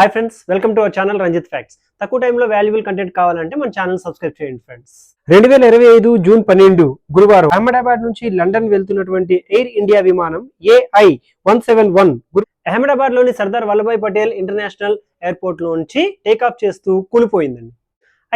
Hi friends, welcome to our channel Ranjith facts. తక్కువ టైంలో valuable content కావాలంటే మన ఛానల్ సబ్స్క్రైబ్ చేయండి ఫ్రెండ్స్. 2025 జూన్ 12 గురువారం అహ్మదాబాద్ నుంచి లండన్ వెళ్తున్నటువంటి ఎయిర్ ఇండియా విమానం AI-171 అహ్మదాబాద్ లోని సర్దార్ వల్లభాయ్ పటేల్ ఇంటర్నేషనల్ ఎయిర్పోర్ట్ నుంచి టేకాఫ్ చేస్తూ కూలిపోయిందండి.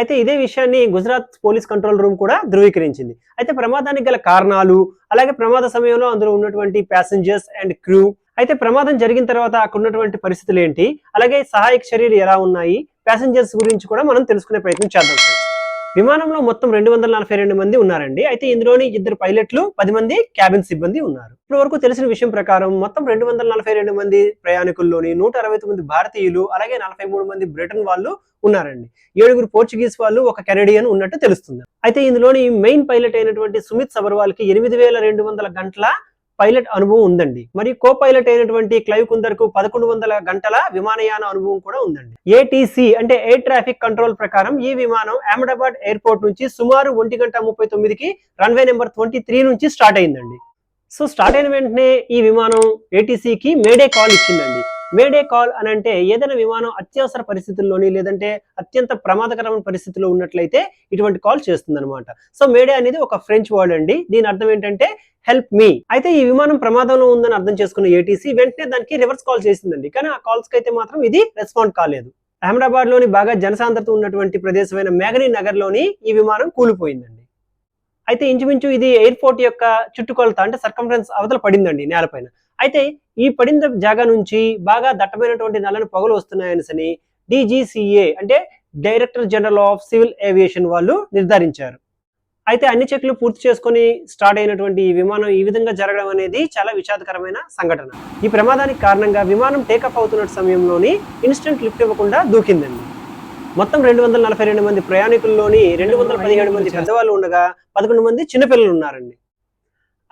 అయితే ఇదే విషయాన్ని గుజరాత్ పోలీస్ కంట్రోల్ రూమ్ కూడా ధృవీకరించింది. అయితే ప్రమాదానికి గల కారణాలు, అలాగే ప్రమాద సమయంలో అందులో ఉన్నటువంటి ప్యాసింజర్స్ అండ్ క్రూ, అయితే ప్రమాదం జరిగిన తర్వాత అక్కడ ఉన్నటువంటి పరిస్థితులు ఏంటి, అలాగే సహాయక చర్యలు ఎలా ఉన్నాయి, ప్యాసింజర్స్ గురించి కూడా మనం తెలుసుకునే ప్రయత్నం చేద్దాం. విమానంలో మొత్తం 242 మంది ఉన్నారండి. అయితే ఇందులోని 2 పైలట్లు, 10 మంది క్యాబిన్ సిబ్బంది ఉన్నారు. ఇప్పటి వరకు తెలిసిన విషయం ప్రకారం మొత్తం 242 మంది ప్రయాణికుల్లోని 169 భారతీయులు, అలాగే 43 మంది బ్రిటన్ వాళ్ళు ఉన్నారండి. 7 పోర్చుగీస్ వాళ్ళు, ఒక కెనడియన్ ఉన్నట్టు తెలుస్తుంది. అయితే ఇందులోని మెయిన్ పైలట్ అయినటువంటి సుమిత్ సబర్వాల్ కి 8200 గంటల పైలట్ అనుభవం ఉందండి. మరి కో పైలట్ అయినటువంటి క్లైవ్ కుందర్ కు 1100 గంటల విమానయాన అనుభవం కూడా ఉందండి. ATC అంటే ఎయిర్ ట్రాఫిక్ కంట్రోల్ ప్రకారం ఈ విమానం అహ్మదాబాద్ ఎయిర్పోర్ట్ నుంచి సుమారు 1:39కి రన్వే నెంబర్ 23 నుంచి స్టార్ట్ అయిందండి. సో స్టార్ట్ అయిన వెంటనే ఈ విమానం ATCకి మేడే కాల్ ఇచ్చిందండి. మేడే కాల్ అని అంటే ఏదైనా విమానం అత్యవసర పరిస్థితుల్లోని, లేదంటే అత్యంత ప్రమాదకరమైన పరిస్థితుల్లో ఉన్నట్లయితే ఇటువంటి కాల్ చేస్తుంది అనమాట. సో మేడే అనేది ఒక ఫ్రెంచ్ వర్డ్ అండి. దీని అర్థం ఏంటంటే హెల్ప్ మీ. అయితే ఈ విమానం ప్రమాదంలో ఉందని అర్థం చేసుకున్న ATC వెంటనే దానికి రివర్స్ కాల్ చేసిందండి. కానీ ఆ కాల్స్ కి అయితే మాత్రం ఇది రెస్పాండ్ కాలేదు. అహ్మదాబాద్ లోని బాగా జనసాంద్రత ఉన్నటువంటి ప్రదేశమైన మేఘనీ నగర్ లోని ఈ విమానం కూలిపోయిందండి. అయితే ఇంచుమించు ఇది ఎయిర్పోర్ట్ యొక్క చుట్టుకొలత అంటే సర్కంఫరెన్స్ అవతల పడిందండి నేలపైన. అయితే ఈ పడిన జాగా నుంచి బాగా దట్టమైనటువంటి నల్లని పొగలు వస్తున్నాయని DGCA అంటే director general of civil aviation వాళ్ళు నిర్ధారించారు. అయితే అన్ని చెక్లు పూర్తి చేసుకుని స్టార్ట్ అయినటువంటి ఈ విమానం ఈ విధంగా జరగడం అనేది చాలా విషాదకరమైన సంఘటన. ఈ ప్రమాదానికి కారణంగా విమానం టేకాఫ్ అవుతున్న సమయంలోని ఇన్స్టెంట్ లిఫ్ట్ ఇవ్వకుండా దూకిందండి. మొత్తం 242 మంది ప్రయాణికుల్లోని 217 మంది పెద్దవాళ్ళు ఉండగా 11 మంది చిన్నపిల్లలు ఉన్నారండి.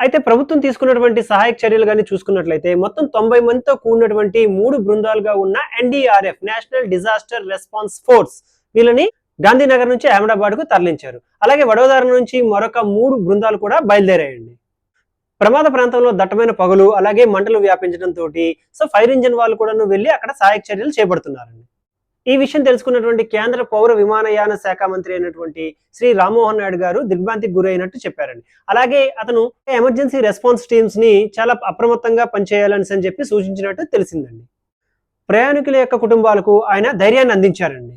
అయితే ప్రభుత్వం తీసుకున్నటువంటి సహాయక చర్యలు కానీ చూసుకున్నట్లయితే మొత్తం 90 మందితో కూడినటువంటి 3 బృందాలుగా ఉన్న NDRF national disaster response force వీళ్ళని గాంధీనగర్ నుంచి అహ్మదాబాద్ కు తరలించారు. అలాగే వడోదర నుంచి మరొక 3 బృందాలు కూడా బయలుదేరాయండి. ప్రమాద ప్రాంతంలో దట్టమైన పొగలు, అలాగే మంటలు వ్యాపించడంతో సో ఫైర్ ఇంజిన్ వాళ్ళు కూడా వెళ్ళి అక్కడ సహాయక చర్యలు చేపడుతున్నారండి. ఈ విషయం తెలుసుకున్నటువంటి కేంద్ర పౌర విమానయాన శాఖ మంత్రి అయినటువంటి శ్రీ రామ్మోహన్ నాయుడు గారు దిగ్భ్రాంతికి గురైనట్టు చెప్పారండి. అలాగే అతను ఎమర్జెన్సీ రెస్పాన్స్ టీమ్స్ ని చాలా అప్రమత్తంగా పనిచేయాలని చెప్పి సూచించినట్టు తెలిసిందండి. ప్రయాణికుల యొక్క కుటుంబాలకు ఆయన ధైర్యాన్ని అందించారండి.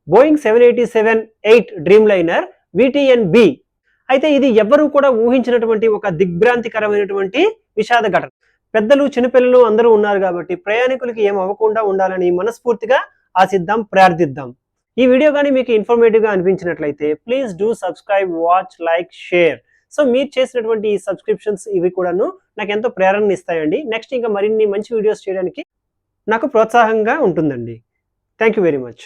బోయింగ్ 787-8 డ్రీమ్ లైనర్ VTNB అయితే ఇది ఎవ్వరూ కూడా ఊహించినటువంటి ఒక దిగ్భ్రాంతికరమైనటువంటి విషాద ఘటన. పెద్దలు, చిన్నపిల్లలు అందరూ ఉన్నారు కాబట్టి ప్రయాణికులకి ఏం అవ్వకుండా ఉండాలని మనస్ఫూర్తిగా ఆశిద్దాం, ప్రార్థిద్దాం. ఈ వీడియో కానీ మీకు ఇన్ఫర్మేటివ్ గా అనిపించినట్లయితే please do subscribe, watch, like, share. So మీరు చేసినటువంటి ఈ సబ్స్క్రిప్షన్స్ ఇవి కూడాను నాకు ఎంతో ప్రేరణ ఇస్తాయండి. నెక్స్ట్ ఇంకా మరిన్ని మంచి వీడియోస్ చేయడానికి నాకు ప్రోత్సాహంగా ఉంటుందండి. Thank you very much.